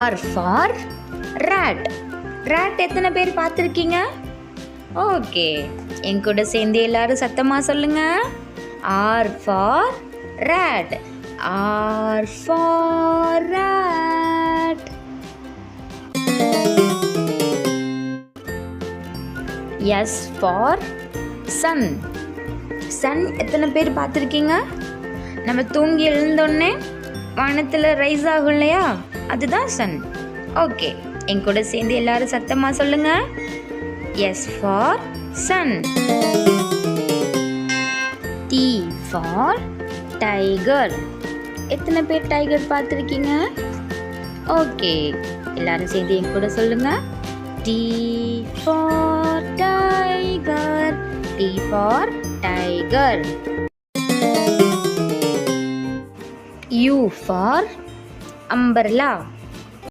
R for rat. rat எத்தனை பேர் பார்த்துருக்கீங்க? ஓகே, என் கூட சேர்ந்து எல்லாரும் சத்தமா சொல்லுங்க. R for rat. R for rat. S for sun. sun எத்தனை பேர் பார்த்துருக்கீங்க? நம்ம தூங்கி எழுந்தோடனே வானத்தில் ரைஸ் ஆகும் இல்லையா, அதுதான் சன். ஓகே, என் கூட சேர்ந்து எல்லாரும் சத்தமா சொல்லுங்க. S for sun. T for tiger. எத்தனை பேர் டைகர் பார்த்துருக்கீங்க? ஓகே, எல்லாரும் சேர்ந்து என் கூட சொல்லுங்க. T for tiger. T for tiger. U for umbrella.